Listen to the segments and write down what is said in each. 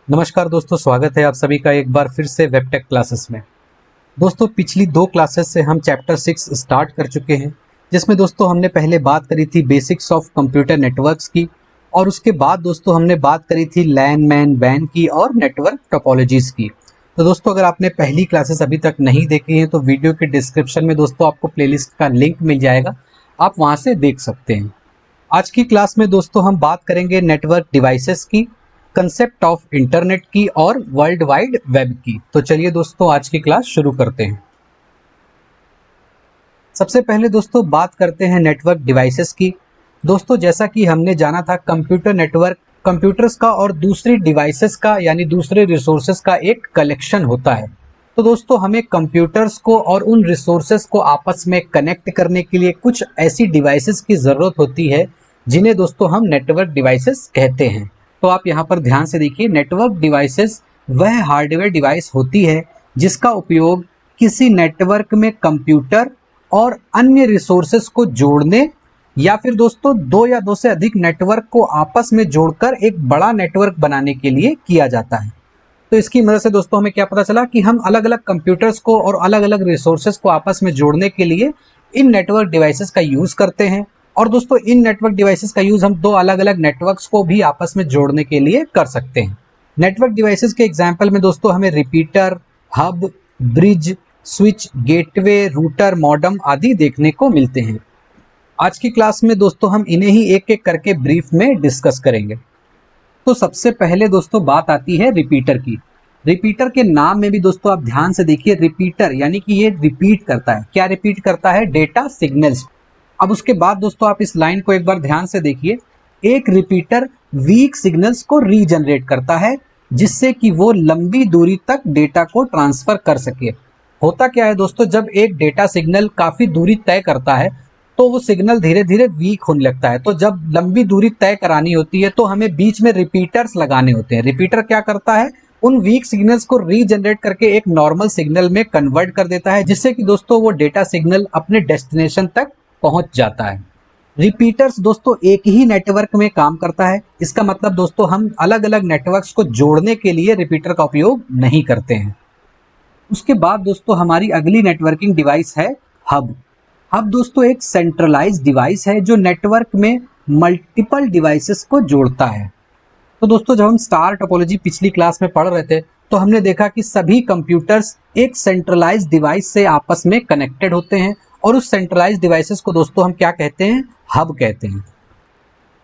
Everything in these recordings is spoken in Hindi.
नमस्कार दोस्तों, स्वागत है आप सभी का एक बार फिर से वेबटेक क्लासेस में। दोस्तों पिछली 2 क्लासेस से हम चैप्टर 6 स्टार्ट कर चुके हैं, जिसमें दोस्तों हमने पहले बात करी थी बेसिक्स ऑफ कंप्यूटर नेटवर्क्स की, और उसके बाद दोस्तों हमने बात करी थी लैन मैन वैन की और नेटवर्क टोपोलॉजीज की। तो दोस्तों अगर आपने पहली क्लासेस अभी तक नहीं देखी हैं तो वीडियो के डिस्क्रिप्शन में दोस्तों आपको प्लेलिस्ट का लिंक मिल जाएगा, आप वहाँ से देख सकते हैं। आज की क्लास में दोस्तों हम बात करेंगे नेटवर्क डिवाइसेस की, कंसेप्ट ऑफ इंटरनेट की और वर्ल्ड वाइड वेब की। तो चलिए दोस्तों आज की क्लास शुरू करते हैं। सबसे पहले दोस्तों बात करते हैं नेटवर्क डिवाइसेस की। दोस्तों जैसा कि हमने जाना था, कंप्यूटर नेटवर्क कंप्यूटर्स का और दूसरी डिवाइसेस का यानी दूसरे रिसोर्सेस का एक कलेक्शन होता है। तो दोस्तों हमें कंप्यूटर्स को और उन रिसोर्सेस को आपस में कनेक्ट करने के लिए कुछ ऐसी डिवाइसेस की ज़रूरत होती है जिन्हें दोस्तों हम नेटवर्क डिवाइसेस कहते हैं। तो आप यहाँ पर ध्यान से देखिए, नेटवर्क डिवाइसेस वह हार्डवेयर डिवाइस होती है जिसका उपयोग किसी नेटवर्क में कंप्यूटर और अन्य रिसोर्सेस को जोड़ने या फिर दोस्तों 2 या 2 से अधिक नेटवर्क को आपस में जोड़कर एक बड़ा नेटवर्क बनाने के लिए किया जाता है। तो इसकी मदद से दोस्तों हमें क्या पता चला कि हम अलग अलग कंप्यूटर्स को और अलग अलग रिसोर्सेस को आपस में जोड़ने के लिए इन नेटवर्क डिवाइसेस का यूज़ करते हैं। और दोस्तों इन नेटवर्क डिवाइसेस का यूज़ हम 2 अलग अलग नेटवर्क्स को भी आपस में जोड़ने के लिए कर सकते हैं। नेटवर्क डिवाइसेस के एग्जाम्पल में दोस्तों हमें repeater, hub, bridge, switch, gateway, router, modem आदि देखने को मिलते हैं। आज की क्लास में दोस्तों हम इन्हें ही एक एक करके ब्रीफ में डिस्कस करेंगे। तो सबसे पहले दोस्तों बात आती है रिपीटर की। रिपीटर के नाम में भी दोस्तों आप ध्यान से देखिए, रिपीटर यानी कि ये रिपीट करता है। क्या रिपीट करता है? Data signals. अब उसके बाद दोस्तों आप इस लाइन को एक बार ध्यान से देखिए, एक रिपीटर वीक सिग्नल्स को रीजनरेट करता है जिससे कि वो लंबी दूरी तक डेटा को ट्रांसफर कर सके। होता क्या है दोस्तों, जब एक डेटा सिग्नल काफी दूरी तय करता है तो वो सिग्नल धीरे धीरे वीक होने लगता है। तो जब लंबी दूरी तय करानी होती है तो हमें बीच में रिपीटर्स लगाने होते हैं। रिपीटर क्या करता है? उन वीक सिग्नल्स को रीजनरेट करके एक नॉर्मल सिग्नल में कन्वर्ट कर देता है, जिससे कि दोस्तों वो डेटा सिग्नल अपने डेस्टिनेशन तक पहुंच जाता है। रिपीटर्स दोस्तों एक ही नेटवर्क में काम करता है। इसका मतलब दोस्तों हम अलग अलग नेटवर्क्स को जोड़ने के लिए रिपीटर का उपयोग नहीं करते हैं। उसके बाद दोस्तों हमारी अगली नेटवर्किंग डिवाइस है हब। हब दोस्तों एक सेंट्रलाइज्ड डिवाइस है जो नेटवर्क में मल्टीपल डिवाइसेस को जोड़ता है। तो दोस्तों जब हम स्टार टोपोलॉजी पिछली क्लास में पढ़ रहे थे तो हमने देखा कि सभी कंप्यूटर्स एक सेंट्रलाइज्ड डिवाइस से आपस में कनेक्टेड होते हैं और उस सेंट्रलाइज्ड डिवाइसेस को दोस्तों हम क्या कहते हैं? हब कहते हैं।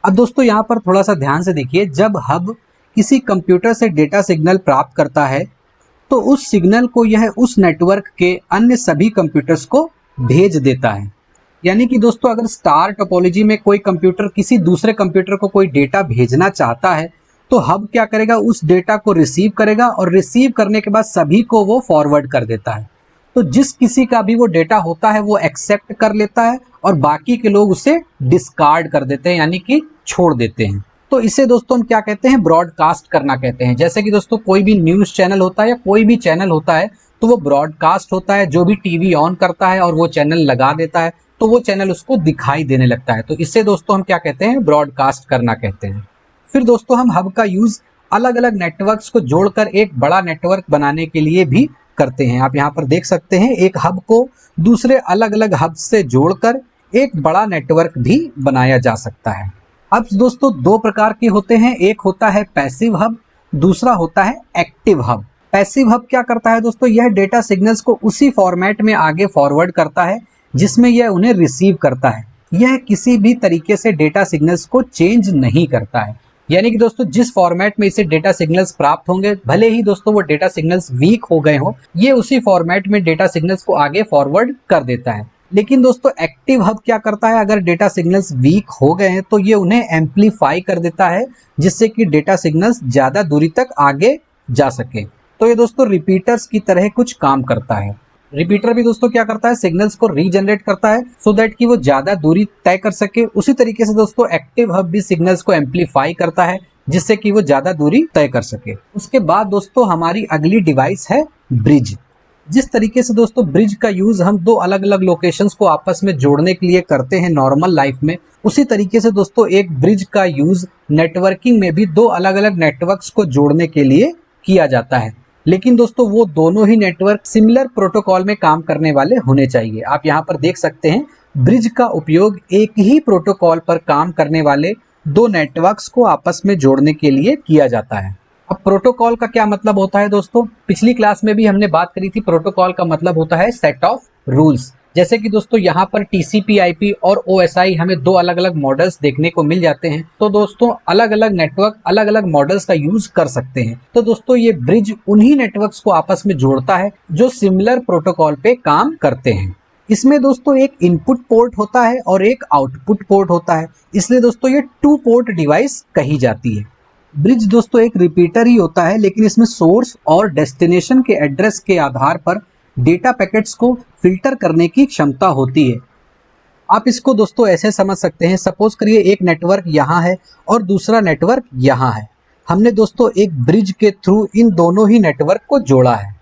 अब दोस्तों यहाँ पर थोड़ा सा ध्यान से देखिए, जब हब किसी कंप्यूटर से डेटा सिग्नल प्राप्त करता है तो उस सिग्नल को यह उस नेटवर्क के अन्य सभी कंप्यूटर्स को भेज देता है। यानी कि दोस्तों अगर स्टार टोपोलॉजी में कोई कंप्यूटर किसी दूसरे कंप्यूटर को कोई डेटा भेजना चाहता है तो हब क्या करेगा? उस डेटा को रिसीव करेगा और रिसीव करने के बाद सभी को वो फॉरवर्ड कर देता है। तो जिस किसी का भी वो डेटा होता है वो एक्सेप्ट कर लेता है और बाकी के लोग उसे डिस्कार्ड कर देते हैं यानी कि छोड़ देते हैं। तो इसे दोस्तों हम क्या कहते हैं? ब्रॉडकास्ट करना कहते हैं। जैसे कि दोस्तों कोई भी न्यूज़ चैनल होता है या कोई भी चैनल होता है तो वो ब्रॉडकास्ट होता है। जो भी टीवी ऑन करता है और वो चैनल लगा देता है तो वो चैनल उसको दिखाई देने लगता है। तो इससे दोस्तों हम क्या कहते हैं? ब्रॉडकास्ट करना कहते हैं। फिर दोस्तों हम हब का यूज़ अलग अलग नेटवर्क्स को जोड़कर एक बड़ा नेटवर्क बनाने के लिए भी करते हैं। आप यहाँ पर देख सकते हैं, एक हब को दूसरे अलग अलग हब से जोड़कर एक बड़ा नेटवर्क भी बनाया जा सकता है। अब दोस्तों 2 प्रकार के होते हैं, एक होता है पैसिव हब, दूसरा होता है एक्टिव हब। पैसिव हब क्या करता है दोस्तों? यह डेटा सिग्नल्स को उसी फॉर्मेट में आगे फॉरवर्ड करता है जिसमें यह उन्हें रिसीव करता है। यह किसी भी तरीके से डेटा सिग्नल्स को चेंज नहीं करता है। यानी कि दोस्तों जिस फॉर्मेट में इसे डेटा सिग्नल्स प्राप्त होंगे, भले ही दोस्तों वो डेटा सिग्नल्स वीक हो गए हों, ये उसी फॉर्मेट में डेटा सिग्नल्स को आगे फॉरवर्ड कर देता है। लेकिन दोस्तों एक्टिव हब क्या करता है? अगर डेटा सिग्नल्स वीक हो गए हैं तो ये उन्हें एम्पलीफाई कर देता है जिससे कि डेटा सिग्नल्स ज़्यादा दूरी तक आगे जा सके। तो ये दोस्तों रिपीटर्स की तरह कुछ काम करता है। रिपीटर भी दोस्तों क्या करता है? सिग्नल्स को रीजनरेट करता है सो दैट कि वो ज़्यादा दूरी तय कर सके। उसी तरीके से दोस्तों एक्टिव हब भी सिग्नल्स को एम्पलीफाई करता है जिससे कि वो ज़्यादा दूरी तय कर सके। उसके बाद दोस्तों हमारी अगली डिवाइस है ब्रिज। जिस तरीके से दोस्तों ब्रिज का यूज हम दो अलग अलग लोकेशंस को आपस में जोड़ने के लिए करते हैं नॉर्मल लाइफ में, उसी तरीके से दोस्तों एक ब्रिज का यूज नेटवर्किंग में भी दो अलग अलग नेटवर्क्स को जोड़ने के लिए किया जाता है। लेकिन दोस्तों वो दोनों ही नेटवर्क सिमिलर प्रोटोकॉल में काम करने वाले होने चाहिए। आप यहाँ पर देख सकते हैं ब्रिज का उपयोग एक ही प्रोटोकॉल पर काम करने वाले दो नेटवर्क्स को आपस में जोड़ने के लिए किया जाता है। अब प्रोटोकॉल का क्या मतलब होता है दोस्तों, पिछली क्लास में भी हमने बात करी थी। प्रोटोकॉल का मतलब होता है सेट ऑफ रूल्स। जैसे कि दोस्तों यहाँ पर TCP/IP और OSI हमें दो अलग अलग मॉडल्स देखने को मिल जाते हैं। तो दोस्तों अलग अलग नेटवर्क अलग अलग मॉडल्स का यूज कर सकते हैं। तो दोस्तों ये ब्रिज उन्हीं नेटवर्क्स को आपस में जोड़ता है जो सिमिलर प्रोटोकॉल पे काम करते हैं। इसमें दोस्तों एक इनपुट पोर्ट होता है और एक आउटपुट पोर्ट होता है, इसलिए दोस्तों ये 2 पोर्ट डिवाइस कही जाती है। ब्रिज दोस्तों एक रिपीटर ही होता है, लेकिन इसमें सोर्स और डेस्टिनेशन के एड्रेस के आधार पर डेटा पैकेट्स को फिल्टर करने की क्षमता होती है। आप इसको दोस्तों ऐसे समझ सकते हैं, सपोज करिए एक नेटवर्क यहाँ है और दूसरा नेटवर्क यहाँ है। हमने दोस्तों एक ब्रिज के थ्रू इन दोनों ही नेटवर्क को जोड़ा है।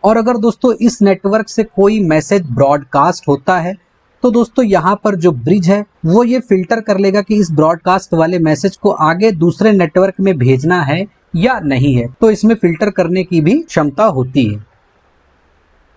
और अगर दोस्तों इस नेटवर्क से कोई मैसेज ब्रॉडकास्ट होता है तो दोस्तों यहाँ पर जो ब्रिज है वो ये फिल्टर कर लेगा कि इस ब्रॉडकास्ट वाले मैसेज को आगे दूसरे नेटवर्क में भेजना है या नहीं है। तो इसमें फिल्टर करने की भी क्षमता होती है।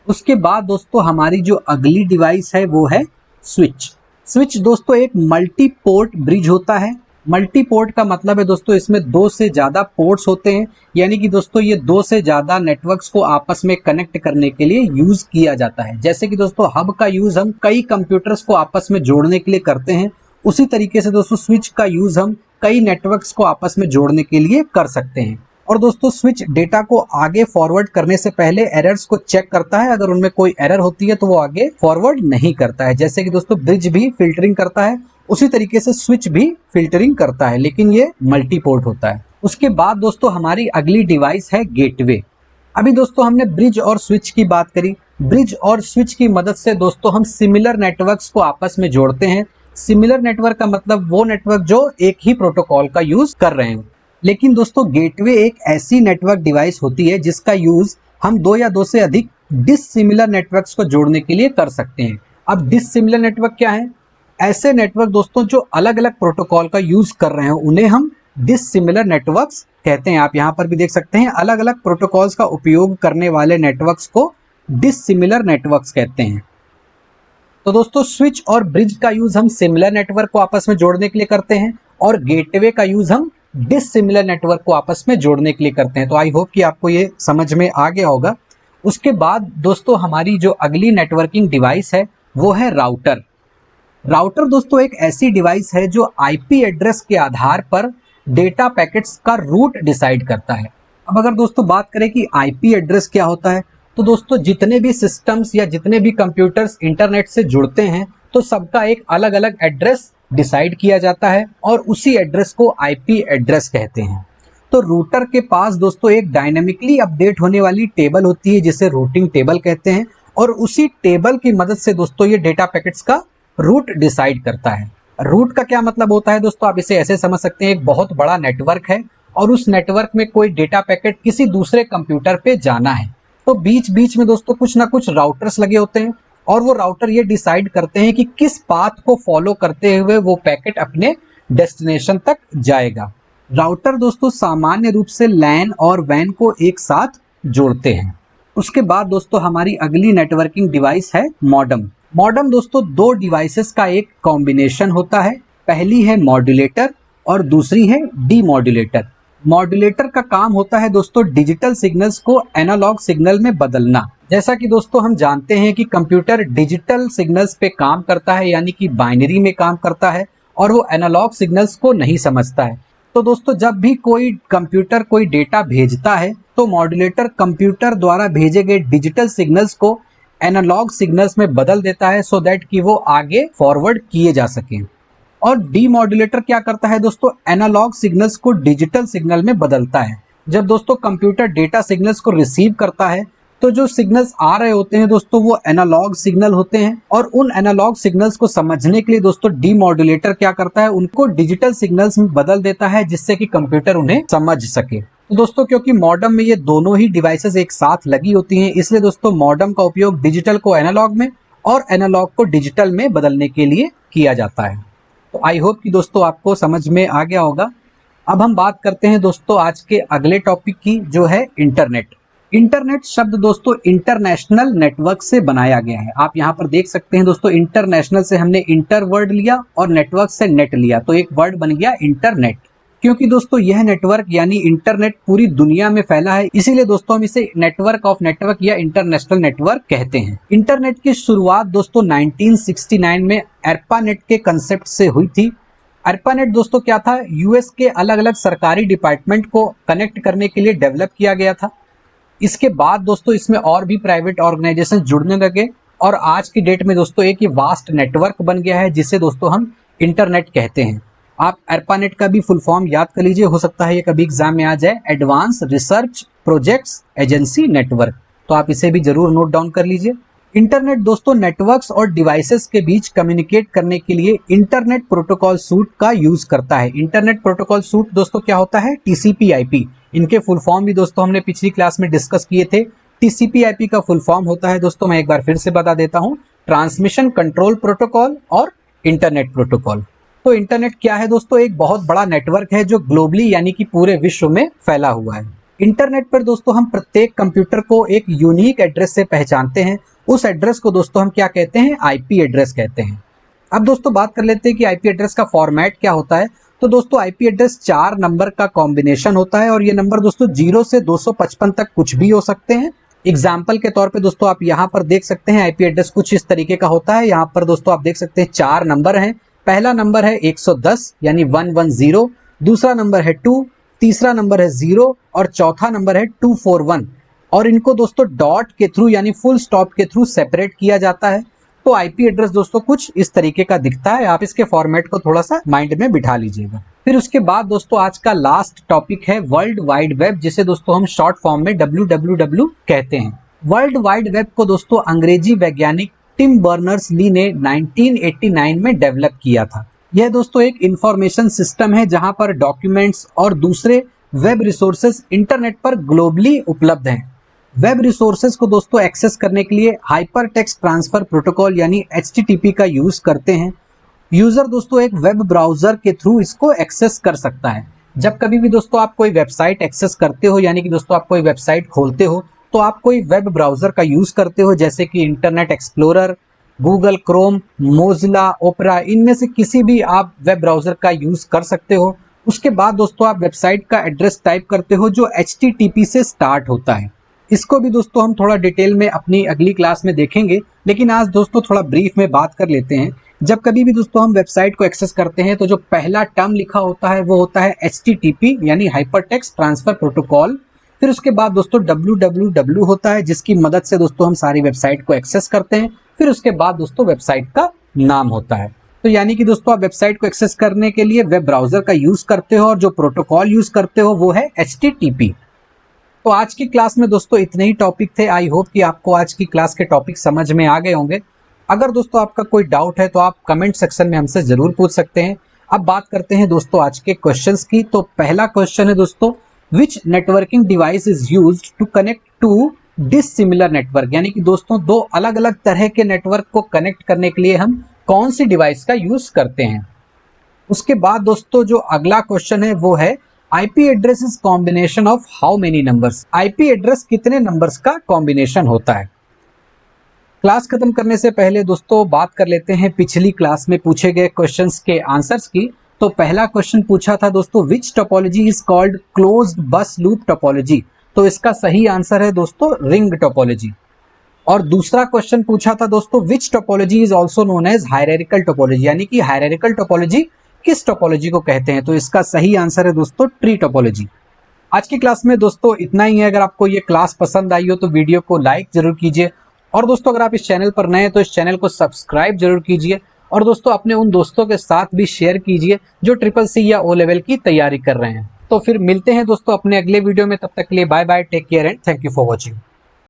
उसके बाद दोस्तों हमारी जो अगली डिवाइस है वो है स्विच। स्विच दोस्तों एक मल्टी पोर्ट ब्रिज होता है। मल्टी पोर्ट का मतलब है दोस्तों इसमें 2 से ज्यादा पोर्ट्स होते हैं, यानी कि दोस्तों ये 2 से ज्यादा नेटवर्क्स को आपस में कनेक्ट करने के लिए यूज किया जाता है। जैसे कि दोस्तों हब का यूज हम कई कंप्यूटर्स को आपस में जोड़ने के लिए करते हैं, उसी तरीके से दोस्तों स्विच का यूज हम कई नेटवर्क्स को आपस में जोड़ने के लिए कर सकते हैं। और दोस्तों स्विच डेटा को आगे फॉरवर्ड करने से पहले एरर्स को चेक करता है। अगर उनमें कोई एरर होती है तो वो आगे फॉरवर्ड नहीं करता है। जैसे कि दोस्तों ब्रिज भी फिल्टरिंग करता है, उसी तरीके से स्विच भी फिल्टरिंग करता है, लेकिन ये मल्टी पोर्ट होता है। उसके बाद दोस्तों हमारी अगली डिवाइस है गेटवे। अभी दोस्तों हमने ब्रिज और स्विच की बात करी। ब्रिज और स्विच की मदद से दोस्तों हम सिमिलर नेटवर्क्स को आपस में जोड़ते हैं। सिमिलर नेटवर्क का मतलब वो नेटवर्क जो एक ही प्रोटोकॉल का यूज कर रहे हैं। लेकिन दोस्तों गेटवे एक ऐसी नेटवर्क डिवाइस होती है जिसका यूज हम 2 या 2 से अधिक डिससिमिलर नेटवर्क्स को जोड़ने के लिए कर सकते हैं। अब डिससिमिलर नेटवर्क क्या है? ऐसे नेटवर्क दोस्तों जो अलग अलग प्रोटोकॉल का यूज कर रहे हैं उन्हें हम डिससिमिलर नेटवर्क्स कहते हैं। आप यहाँ पर भी देख सकते हैं अलग अलग प्रोटोकॉल्स का उपयोग करने वाले नेटवर्क्स को डिससिमिलर नेटवर्क्स कहते हैं। तो दोस्तों स्विच और ब्रिज का यूज हम सिमिलर नेटवर्क को आपस में जोड़ने के लिए करते हैं और गेटवे का यूज हम डिससिमिलर नेटवर्क को आपस में जोड़ने के लिए करते हैं। तो आई होप कि आपको ये समझ में आ गया होगा। उसके बाद दोस्तों हमारी जो अगली नेटवर्किंग डिवाइस है वो है राउटर। राउटर दोस्तों एक ऐसी डिवाइस है जो IP एड्रेस के आधार पर डेटा पैकेट्स का रूट डिसाइड करता है। अब अगर दोस्तों बात करें कि IP एड्रेस क्या होता है, तो दोस्तों जितने भी सिस्टम्स या जितने भी कंप्यूटर्स इंटरनेट से जुड़ते हैं तो सबका एक अलग अलग एड्रेस डिसाइड किया जाता है और उसी एड्रेस को IP एड्रेस कहते हैं। तो रूटर के पास दोस्तों एक डायनेमिकली अपडेट होने वाली टेबल होती है जिसे रूटिंग टेबल कहते हैं और उसी टेबल की मदद से दोस्तों ये डेटा पैकेट्स का रूट डिसाइड करता है। रूट का क्या मतलब होता है दोस्तों, आप इसे ऐसे समझ सकते हैं एक बहुत बड़ा नेटवर्क है और उस नेटवर्क में कोई डेटा पैकेट किसी दूसरे कंप्यूटर पे जाना है तो बीच बीच में दोस्तों कुछ ना कुछ राउटर्स लगे होते हैं और वो राउटर ये डिसाइड करते हैं कि किस पाथ को फॉलो करते हुए वो पैकेट अपने डेस्टिनेशन तक जाएगा। राउटर दोस्तों सामान्य रूप से लैन और वैन को एक साथ जोड़ते हैं। उसके बाद दोस्तों हमारी अगली नेटवर्किंग डिवाइस है मॉडेम। मॉडेम दोस्तों 2 डिवाइसेस का एक कॉम्बिनेशन होता है। पहली है मॉड्यूलेटर और दूसरी है डीमॉड्यूलेटर। मॉड्यूलेटर का काम होता है दोस्तों डिजिटल सिग्नल्स को एनालॉग सिग्नल में बदलना। जैसा कि दोस्तों हम जानते हैं कि कंप्यूटर डिजिटल सिग्नल्स पे काम करता है, यानी कि बाइनरी में काम करता है और वो एनालॉग सिग्नल्स को नहीं समझता है। तो दोस्तों जब भी कोई कंप्यूटर कोई डेटा भेजता है तो मॉड्यूलेटर कंप्यूटर द्वारा भेजे गए डिजिटल सिग्नल्स को एनालॉग सिग्नल्स में बदल देता है सो दैट कि वो आगे फॉरवर्ड किए जा सके। और डीमॉड्यूलेटर क्या करता है दोस्तों, एनालॉग सिग्नल्स को डिजिटल सिग्नल में बदलता है। जब दोस्तों कंप्यूटर डेटा सिग्नल्स को रिसीव करता है तो जो सिग्नल्स आ रहे होते हैं दोस्तों वो एनालॉग सिग्नल होते हैं और उन एनालॉग सिग्नल्स को समझने के लिए दोस्तों डीमॉड्यूलेटर क्या करता है, उनको डिजिटल सिग्नल्स में बदल देता है जिससे कि कंप्यूटर उन्हें समझ सके। तो दोस्तों क्योंकि मॉडेम में ये दोनों ही डिवाइसेस एक साथ लगी होती हैं, इसलिए दोस्तों मॉडेम का उपयोग डिजिटल को एनालॉग में और एनालॉग को डिजिटल में बदलने के लिए किया जाता है। तो आई होप कि दोस्तों आपको समझ में आ गया होगा। अब हम बात करते हैं दोस्तों आज के अगले टॉपिक की, जो है इंटरनेट। इंटरनेट शब्द दोस्तों इंटरनेशनल नेटवर्क से बनाया गया है। आप यहाँ पर देख सकते हैं दोस्तों, इंटरनेशनल से हमने इंटर वर्ड लिया और नेटवर्क से नेट लिया, तो एक वर्ड बन गया इंटरनेट। क्योंकि दोस्तों यह नेटवर्क यानी इंटरनेट पूरी दुनिया में फैला है, इसीलिए दोस्तों हम इसे नेटवर्क ऑफ नेटवर्क या इंटरनेशनल नेटवर्क कहते हैं। इंटरनेट की शुरुआत दोस्तों 1969 में एर्पानेट के कंसेप्ट से हुई थी। एर्पानेट दोस्तों क्या था, यूएस के अलग अलग सरकारी डिपार्टमेंट को कनेक्ट करने के लिए डेवलप किया गया था। इसके बाद दोस्तों इसमें और भी प्राइवेट ऑर्गेनाइजेशन जुड़ने लगे और आज की डेट में दोस्तों एक ये वास्ट नेटवर्क बन गया है, जिसे दोस्तों हम इंटरनेट कहते हैं। आप एर्पानेट का भी फुल फॉर्म याद कर लीजिए, हो सकता है ये कभी एग्जाम में आ जाए, advance research projects agency network, तो आप इसे भी जरूर नोट डाउन कर लीजिए। इंटरनेट दोस्तों नेटवर्क्स और डिवाइसेस के बीच कम्युनिकेट करने के लिए इंटरनेट प्रोटोकॉल सूट का यूज करता है। इंटरनेट प्रोटोकॉल सूट दोस्तों क्या होता है, टीसीपी/आईपी। इनके फुल फॉर्म भी दोस्तों हमने पिछली क्लास में डिस्कस किए थे। टीसीपी/आईपी का फुल फॉर्म होता है दोस्तों, मैं एक बार फिर से बता देता हूँ, ट्रांसमिशन कंट्रोल प्रोटोकॉल और इंटरनेट प्रोटोकॉल। तो इंटरनेट क्या है दोस्तों, एक बहुत बड़ा नेटवर्क है जो ग्लोबली यानी कि पूरे विश्व में फैला हुआ है। इंटरनेट पर दोस्तों हम प्रत्येक कंप्यूटर को एक यूनिक एड्रेस से पहचानते हैं। उस एड्रेस को दोस्तों हम क्या कहते हैं, आईपी एड्रेस कहते हैं। अब दोस्तों बात कर लेते हैं कि आईपी एड्रेस का फॉर्मेट क्या होता है। तो दोस्तों आईपी एड्रेस 4 नंबर का कॉम्बिनेशन होता है और ये नंबर दोस्तों 0 से 255 तक कुछ भी हो सकते हैं। एग्जाम्पल के तौर पे दोस्तों आप यहाँ पर देख सकते हैं आईपी एड्रेस कुछ इस तरीके का होता है। यहाँ पर दोस्तों आप देख सकते हैं 4 नंबर हैं। पहला नंबर है 110 यानी 110, दूसरा नंबर है 2, तीसरा नंबर है 0 और चौथा नंबर है 241। और इनको दोस्तों डॉट के थ्रू यानी फुल स्टॉप के थ्रू सेपरेट किया जाता है। तो आईपी एड्रेस दोस्तों कुछ इस तरीके का दिखता है, आप इसके फॉर्मेट को थोड़ा सा माइंड में बिठा लीजिएगा। फिर उसके बाद दोस्तों आज का लास्ट टॉपिक है वर्ल्ड वाइड वेब, जिसे दोस्तों हम शॉर्ट फॉर्म में WWW कहते हैं। वर्ल्ड वाइड वेब को दोस्तों अंग्रेजी वैज्ञानिक टिम बर्नर्स-ली ने 1989 में डेवलप किया था। यह दोस्तों एक इंफॉर्मेशन सिस्टम है जहां पर डॉक्यूमेंट्स और दूसरे वेब रिसोर्सेज इंटरनेट पर ग्लोबली उपलब्ध हैं। वेब रिसोर्सेज को दोस्तों एक्सेस करने के लिए हाइपर टेक्स्ट ट्रांसफर प्रोटोकॉल यानी HTTP का यूज करते हैं। यूजर दोस्तों एक वेब ब्राउजर के थ्रू इसको एक्सेस कर सकता है। जब कभी भी दोस्तों आप कोई वेबसाइट एक्सेस करते हो यानी कि दोस्तों आप कोई वेबसाइट खोलते हो तो आप कोई वेब ब्राउजर का यूज करते हो, जैसे कि internet explorer, Google Chrome, Mozilla, opera, इनमें से किसी भी आप वेब ब्राउजर का यूज कर सकते हो। उसके बाद दोस्तों आप वेबसाइट का एड्रेस टाइप करते हो जो HTTP से स्टार्ट होता है। इसको भी दोस्तों हम थोड़ा डिटेल में अपनी अगली क्लास में देखेंगे, लेकिन आज दोस्तों थोड़ा ब्रीफ में बात कर लेते हैं। जब कभी भी दोस्तों हम वेबसाइट को एक्सेस करते हैं तो जो पहला टर्म लिखा होता है वो होता है HTTP यानी हाइपर टेक्स्ट ट्रांसफर प्रोटोकॉल। फिर उसके बाद दोस्तों WWW होता है, जिसकी मदद से दोस्तों हम सारी वेबसाइट को एक्सेस करते हैं। फिर उसके बाद दोस्तों वेबसाइट का नाम होता है। तो यानी कि दोस्तों आप वेबसाइट को एक्सेस करने के लिए वेब ब्राउजर का यूज करते हो और जो प्रोटोकॉल यूज करते हो वो है HTTP। तो आज की क्लास में दोस्तों इतने ही टॉपिक थे। आई होप कि आपको आज की क्लास के टॉपिक समझ में आ गए होंगे। अगर दोस्तों आपका कोई डाउट है तो आप कमेंट सेक्शन में हमसे जरूर पूछ सकते हैं। अब बात करते हैं दोस्तों आज के क्वेश्चंस की। तो पहला क्वेश्चन है दोस्तों, which networking device is used to connect to dissimilar network, यानी कि दोस्तों दो अलग अलग तरह के नेटवर्क को कनेक्ट करने के लिए हम कौन सी डिवाइस का यूज करते हैं। उसके बाद दोस्तों जो अगला क्वेश्चन है वो है, IP address is combination of how many numbers, IP address कितने नंबर्स का कॉम्बिनेशन होता है। क्लास खत्म करने से पहले दोस्तों बात कर लेते हैं पिछली क्लास में पूछे गए क्वेश्चंस के आंसर्स की। तो पहला क्वेश्चन पूछा था दोस्तों, which topology is called closed बस लूप टोपोलॉजी, तो इसका सही आंसर है दोस्तों रिंग टोपोलॉजी। और दूसरा क्वेश्चन पूछा था दोस्तों, which topology is also known as hierarchical topology, यानी कि हायरार्किकल टोपोलॉजी किस टोपोलॉजी को कहते हैं, तो इसका सही आंसर है दोस्तों ट्री टोपोलॉजी। आज की क्लास में दोस्तों इतना ही है। अगर आपको ये क्लास पसंद आई हो तो वीडियो को लाइक जरूर कीजिए, और दोस्तों अगर आप इस चैनल पर नए हैं तो इस चैनल को सब्सक्राइब जरूर कीजिए, और दोस्तों अपने उन दोस्तों के साथ भी शेयर कीजिए जो CCC या O लेवल की तैयारी कर रहे हैं। तो फिर मिलते हैं दोस्तों अपने अगले वीडियो में, तब तक के लिए bye bye, take care and thank you for watching.